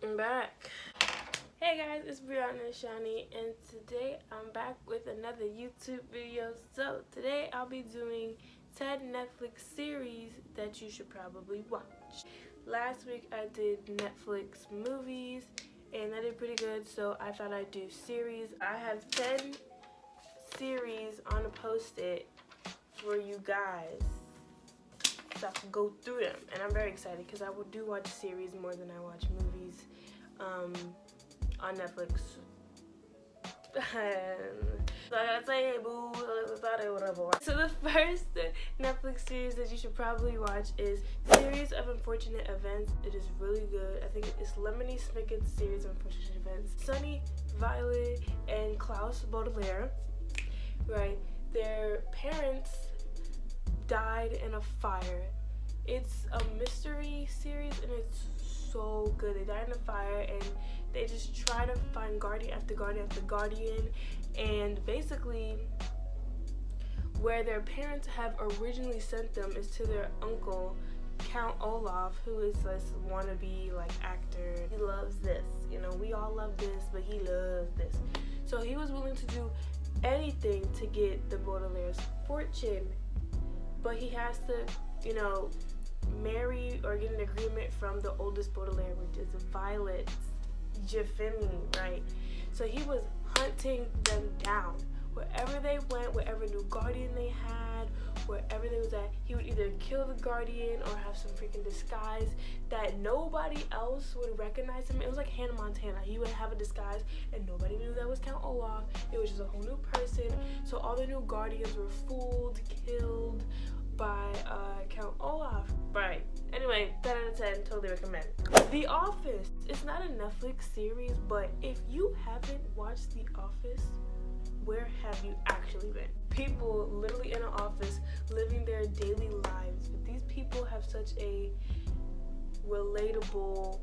I'm back. Hey guys, it's BAShanieee, and today I'm back with another YouTube video. So today I'll be doing 10 Netflix series that you should probably watch. Last week I did Netflix movies and I did pretty good, so I thought I'd do series. I have 10 series on a post-it for you guys, so I can go through them, and I'm very excited because I do watch series more than I watch movies on Netflix. So I gotta say, boo, whatever. So the first Netflix series that you should probably watch is Series of Unfortunate Events. It is really good. I think it's Lemony Snicket's Series of Unfortunate Events. Sunny, Violet, and Klaus Baudelaire, right? Their parents died in a fire. It's a mystery series and it's so good. They died in a fire and they just try to find guardian after guardian after guardian, and basically where their parents have originally sent them is to their uncle Count Olaf, who is this wannabe like actor. He loves this, you know, we all love this, but he loves this. So he was willing to do anything to get the Baudelaire's fortune, but he has to, you know, marry or get an agreement from the oldest Baudelaire, which is Violet. You feel me, right? So he was hunting them down. Wherever they went, wherever new guardian they had, wherever they was at, he would either kill the guardian or have some freaking disguise that nobody else would recognize him. It was like Hannah Montana. He would have a disguise and nobody knew that was Count Olaf. It was just a whole new person. So all the new guardians were fooled, killed by Count Olaf. Right. Anyway, 10 out of 10, totally recommend. The Office. It's not a Netflix series, but if you haven't watched The Office, where have you actually been? People literally in an office living their daily lives, but these people have such a relatable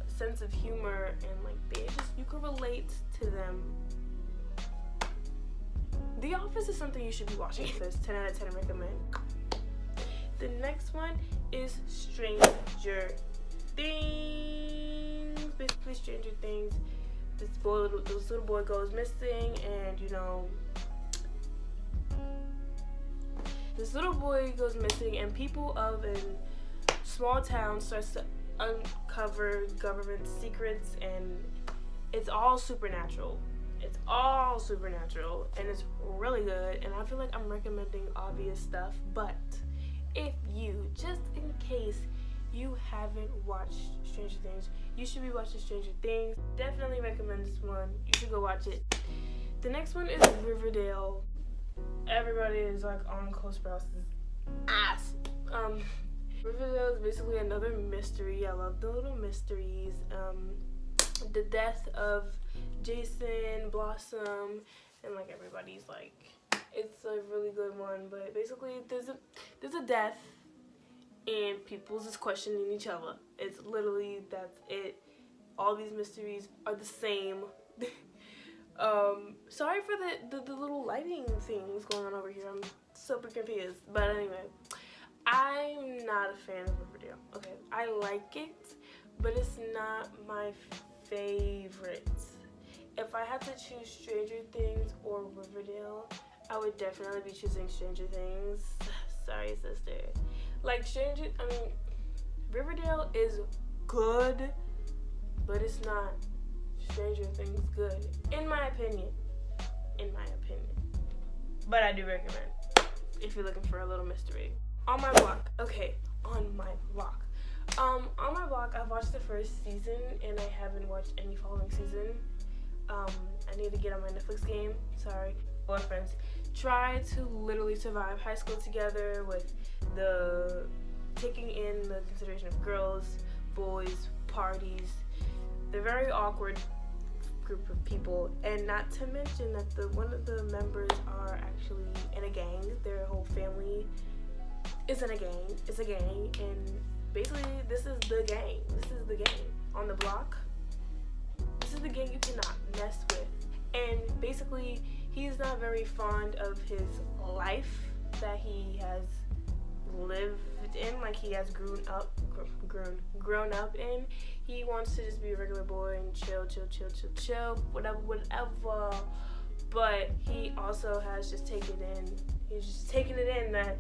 sense of humor, and like you can relate to them. The Office is something you should be watching. 10 out of 10 recommend. The next one is Stranger Things. Basically, Stranger Things. This little boy goes missing, and you know, this little boy goes missing, and people of a small town starts to uncover government secrets, and it's all supernatural. It's all supernatural, and it's really good, and I feel like I'm recommending obvious stuff, but if you, just in case you haven't watched Stranger Things, you should be watching Stranger Things. Definitely recommend this one. You should go watch it. The next one is Riverdale. Everybody is like on Cole Sprouse's ass. Riverdale is basically another mystery. I love the little mysteries. The death of Jason, Blossom, and like everybody's like, it's a really good one. But basically there's a death and people's just questioning each other. It's literally, that's it. All these mysteries are the same. Sorry for the little lighting things going on over here. I'm super confused. But anyway, I'm not a fan of Riverdale. Okay, I like it, but it's not my favorite. If I had to choose Stranger Things or Riverdale, I would definitely be choosing Stranger Things. Sorry, sister. Like Riverdale is good, but it's not Stranger Things good, in my opinion. But I do recommend if you're looking for a little mystery. On my block. Okay, on my block. On my block, I've watched the first season and I haven't watched any following season. I need to get on my Netflix game. Sorry. Boyfriends try to literally survive high school together with the taking in the consideration of girls, boys, parties. They're very awkward group of people, and not to mention that one of the members are actually in a gang. Their whole family is in a gang. It's a gang, and basically this is the gang. This is the gang on the block. This is the gang you cannot mess with. And basically he's not very fond of his life that he has lived raised in, like he has grown up in. He wants to just be a regular boy and chill, whatever. But he also has just taken in. He's just taking it in that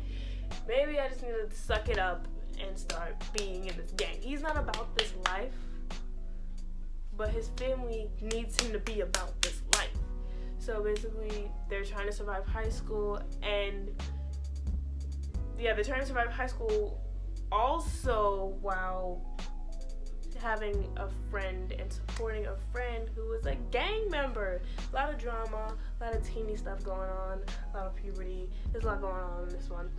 maybe I just need to suck it up and start being in this gang. He's not about this life, but his family needs him to be about this life. So basically, they're trying to survive high school, and they're trying to survive high school also while having a friend and supporting a friend who is a gang member. A lot of drama, a lot of teeny stuff going on, a lot of puberty. There's a lot going on in this one.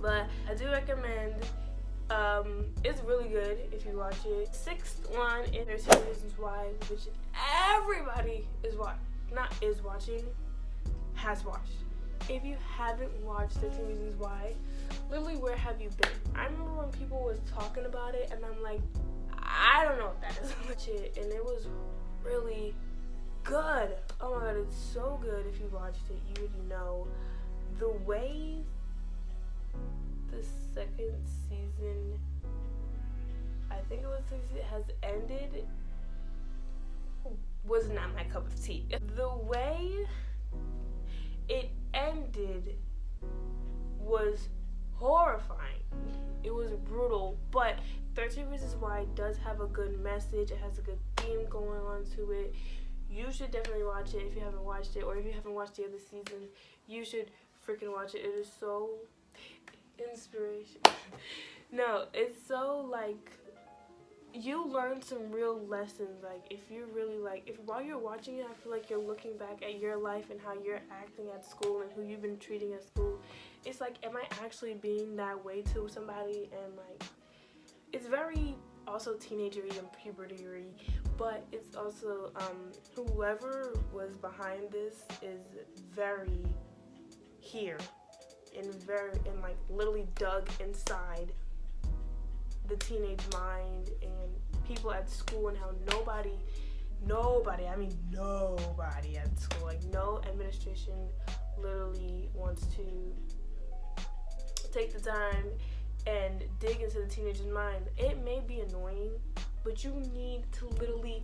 But I do recommend. It's really good if you watch it. Sixth one is 13 Reasons Why, which everybody has watched. If you haven't watched 13 Reasons Why, literally, where have you been? I remember when people was talking about it, and I'm like, I don't know what that is. And it was really good. Oh my god, it's so good. If you watched it, you already know. The way the second season, I think it was has ended, was not my cup of tea. The way it ended was horrifying. It was brutal, but 13 Reasons Why does have a good message. It has a good theme going on to it. You should definitely watch it if you haven't watched it, or if you haven't watched the other season, you should freaking watch it. It is so inspiration. No, it's so like you learn some real lessons. Like if you really if while you're watching it, I feel like you're looking back at your life and how you're acting at school and who you've been treating at school. It's like, am I actually being that way to somebody? And like, it's very also teenagery and puberty-y, but it's also whoever was behind this is very here and like literally dug inside the teenage mind and people at school, and how nobody at school, like no administration literally wants to take the time and dig into the teenager's mind. It may be annoying, but you need to literally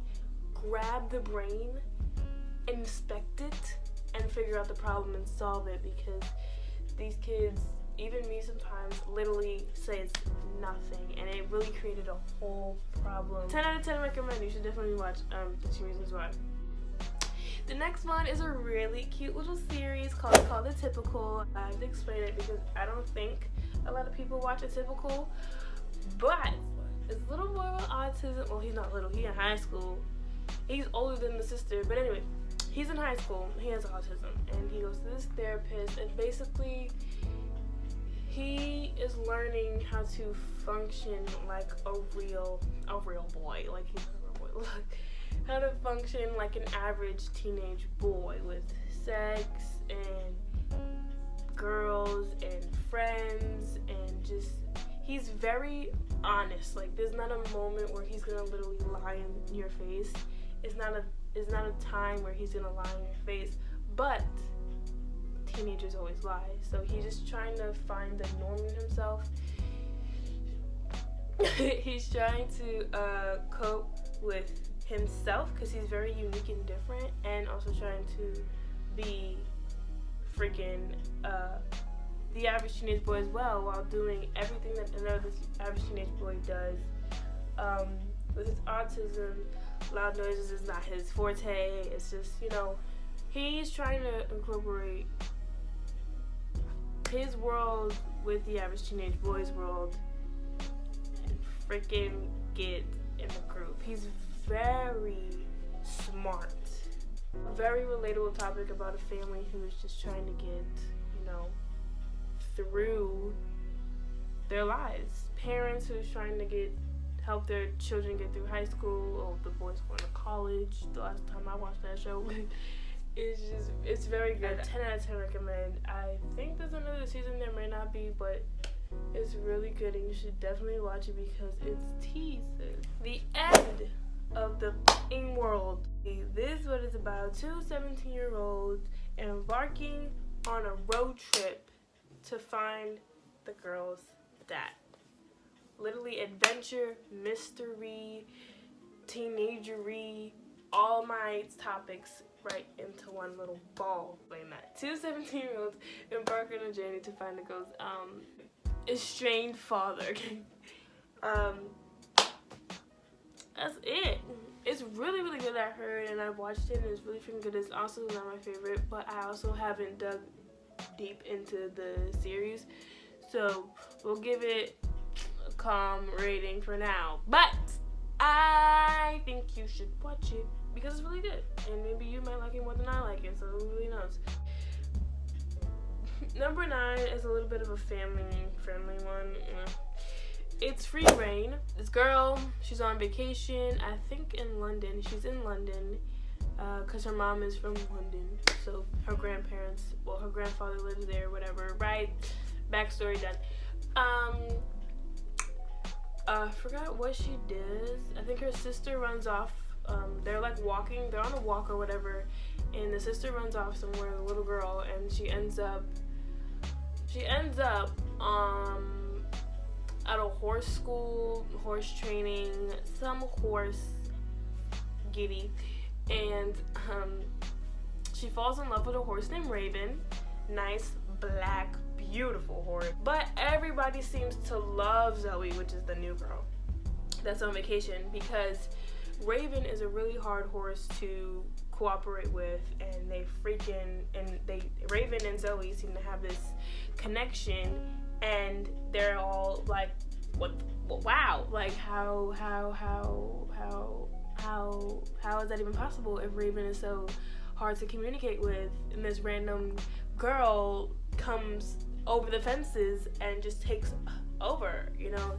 grab the brain, inspect it, and figure out the problem and solve it, because these kids, even me sometimes, literally say it's nothing, and it really created a whole problem. 10 out of 10 recommend. You should definitely watch 13 Reasons Why. The next one is a really cute little series called The Typical. I have to explain it because I don't think a lot of people watch Atypical, but it's a little boy with autism. Well, he's not little, he's in high school. He's older than the sister, but anyway, he's in high school, he has autism, and he goes to this therapist, and basically he is learning how to function like a real boy. Like he's a real boy. How to function like an average teenage boy with sex and girls and friends, and just he's very honest. Like there's not a moment where he's gonna literally lie in your face. It's not a time where he's gonna lie in your face, but teenagers always lie. So he's just trying to find the norm in himself. He's trying to cope with himself because he's very unique and different, and also trying to be freaking the average teenage boy as well, while doing everything that another average teenage boy does. With his autism, loud noises is not his forte. It's just, he's trying to incorporate his world with the average teenage boy's world and freaking get in the group. He's very smart. A very relatable topic about a family who is just trying to get, through their lives. Parents who's trying to help their children get through high school, or the boys going to college. The last time I watched that show, it's very good. 10 out of 10 recommend. I think there's another season, there may not be, but it's really good, and you should definitely watch it because it's teases the end of the f***ing world. This is what it's about. Two 17-year-olds embarking on a road trip to find the girls that. Literally adventure, mystery, teenagery, all my topics right into one little ball. Blame that. Two 17-year-olds embark on a journey to find the girl's estranged father. That's it. It's really, really good, I heard, and I watched it, and it's really freaking good. It's also not my favorite, but I also haven't dug deep into the series, so we'll give it a calm rating for now. But I think you should watch it because it's really good, and maybe you might like it more than I like it, so who really knows. Number 9 is a little bit of a family-friendly one. It's Free Reign. This girl, she's on vacation, I think in London. She's in London because her mom is from London. So her grandparents, well, her grandfather lives there, whatever, right? Backstory done. I forgot what she does. I think her sister runs off. They're like walking, they're on a walk or whatever, and the sister runs off somewhere, the little girl, and she ends up at a horse school, horse training, some horse giddy, and she falls in love with a horse named Raven. Nice, black, beautiful horse. But everybody seems to love Zoe, which is the new girl that's on vacation, because Raven is a really hard horse to cooperate with, and Raven and Zoe seem to have this connection, and they're all like, wow, like how is that even possible if Raven is so hard to communicate with, and this random girl comes over the fences and just takes over, you know?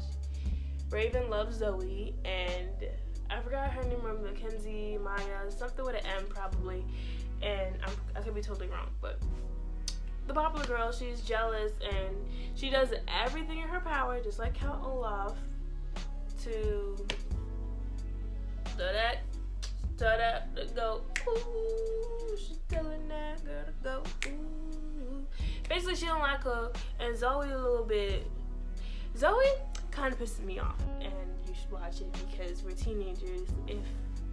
Raven loves Zoe, and I forgot her name, Mackenzie, Maya, something with an M probably, and I could be totally wrong, but the popular girl, she's jealous, and she does everything in her power, just like Count Olaf, to go, ooh, she's telling that girl to go, ooh. Basically, she don't like her, and Zoe kind of pisses me off, and you should watch it because we're teenagers, if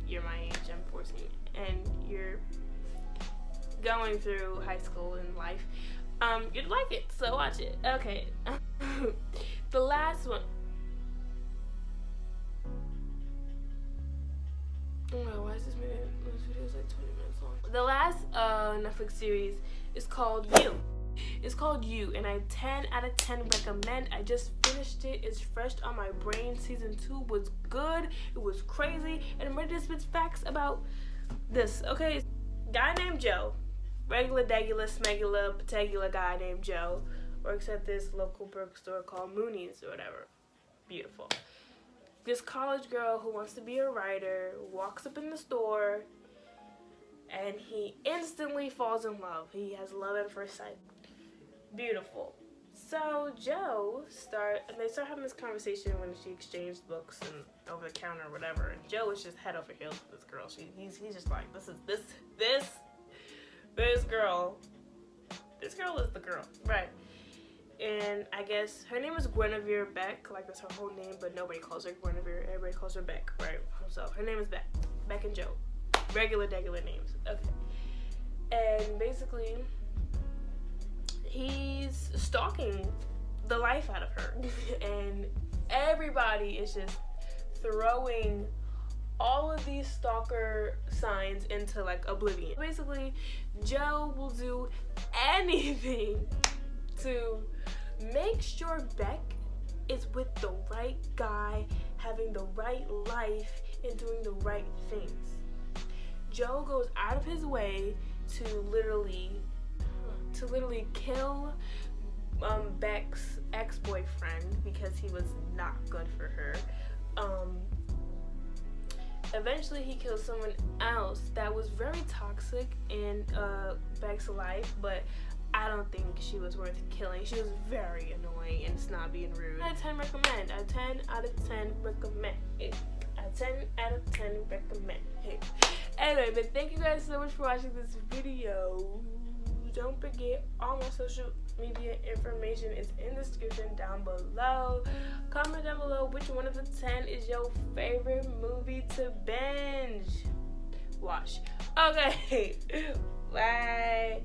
you're my age, I'm 14, and you're going through high school and life, you'd like it, so watch it. Okay. The last one. Oh my, why is this video is like 20 minutes long? The last Netflix series is called You. It's called You, and I 10 out of 10 recommend. I just finished it. It's fresh on my brain. Season 2 was good. It was crazy, and I'm ready to spit facts about this. Okay, guy named Joe. Regular, degular, smegular, pategular guy named Joe works at this local bookstore called Mooney's or whatever. Beautiful. This college girl who wants to be a writer walks up in the store, and he instantly falls in love. He has love at first sight. Beautiful. So Joe they start having this conversation when she exchanged books and over the counter or whatever. And Joe is just head over heels with this girl. He's just like, this girl. This girl is the girl, right? And I guess her name is Guinevere Beck, like that's her whole name, but nobody calls her Guinevere. Everybody calls her Beck, right? So her name is Beck. Beck and Joe. Regular names. Okay. And basically, he's stalking the life out of her. And everybody is just throwing all of these stalker signs into like oblivion. Basically, Joe will do anything to make sure Beck is with the right guy, having the right life, and doing the right things. Joe goes out of his way to literally kill Beck's ex-boyfriend because he was not good for her. Eventually he kills someone else that was very toxic in Beck's life, but I don't think she was worth killing. She was very annoying and snobby and rude. I 10 recommend. I 10 out of 10 recommend. I 10 out of 10 recommend. Anyway, but thank you guys so much for watching this video. Don't forget all my social media information is in the description down below. Comment down below which one of the 10 is your favorite movie to binge watch. Okay, bye.